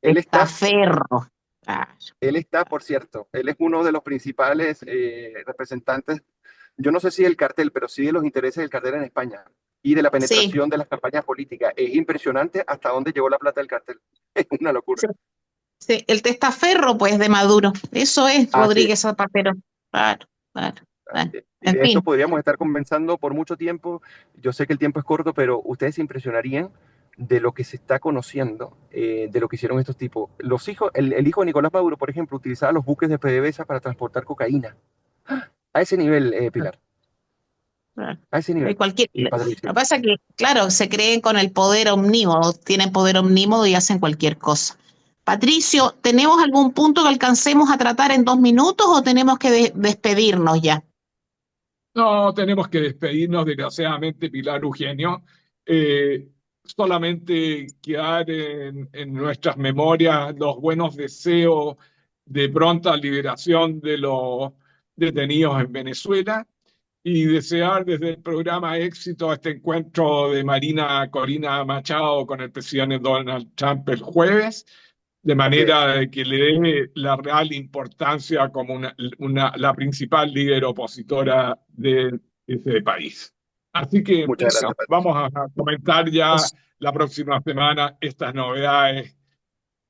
Él está, testaferro. Ah, él está, por cierto, él es uno de los principales representantes, yo no sé si del cartel, pero sí de los intereses del cartel en España y de la sí, penetración de las campañas políticas. Es impresionante hasta dónde llegó la plata del cartel. Es una locura. sí, sí, el testaferro, pues, de Maduro. Eso es Así es. Rodríguez Zapatero. Claro, claro. Y En de esto fin, podríamos estar conversando por mucho tiempo. Yo sé que el tiempo es corto, pero ustedes se impresionarían de lo que se está conociendo, de lo que hicieron estos tipos. Los hijos, el hijo de Nicolás Maduro, por ejemplo, utilizaba los buques de PDVSA para transportar cocaína. A ese nivel, Pilar, claro. a ese nivel. Cualquier, lo Patricio. que pasa es que, claro, se creen con el poder omnímodo, tienen poder omnímodo y hacen cualquier cosa. Patricio, ¿tenemos algún punto que alcancemos a tratar en 2 minutos o tenemos que despedirnos ya? No, tenemos que despedirnos, desgraciadamente, Pilar, Eugenio. Solamente quedar en nuestras memorias los buenos deseos de pronta liberación de los detenidos en Venezuela y desear desde el programa éxito a este encuentro de Marina Corina Machado con el presidente Donald Trump el jueves, de manera de que le dé la real importancia como la principal líder opositora de ese país. Así que Muchas eso, gracias, Patricio. vamos a comentar ya la próxima semana estas novedades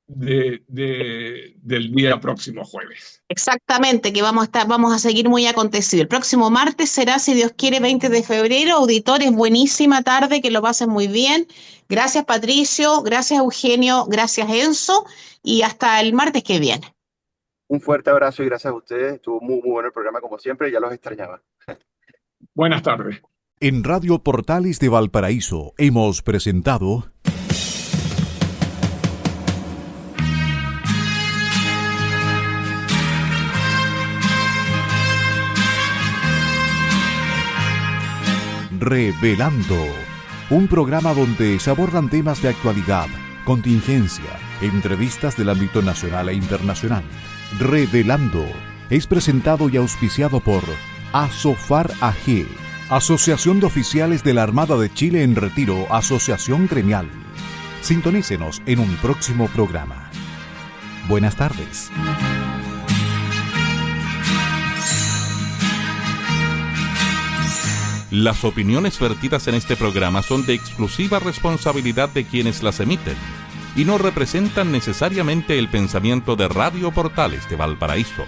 del día próximo jueves. Exactamente, que vamos a seguir muy acontecido. El próximo martes será, si Dios quiere, 20 de febrero. Auditores, buenísima tarde, que lo pasen muy bien. Gracias, Patricio, gracias, Eugenio, gracias, Enzo, y hasta el martes que viene. Un fuerte abrazo y gracias a ustedes. Estuvo muy, muy bueno el programa, como siempre, ya los extrañaba. Buenas tardes. En Radio Portales de Valparaíso hemos presentado Revelando, un programa donde se abordan temas de actualidad, contingencia, entrevistas del ámbito nacional e internacional. Revelando es presentado y auspiciado por Asofar AG, Asociación de Oficiales de la Armada de Chile en Retiro, Asociación Gremial. Sintonícenos en un próximo programa. Buenas tardes. Las opiniones vertidas en este programa son de exclusiva responsabilidad de quienes las emiten y no representan necesariamente el pensamiento de Radio Portales de Valparaíso.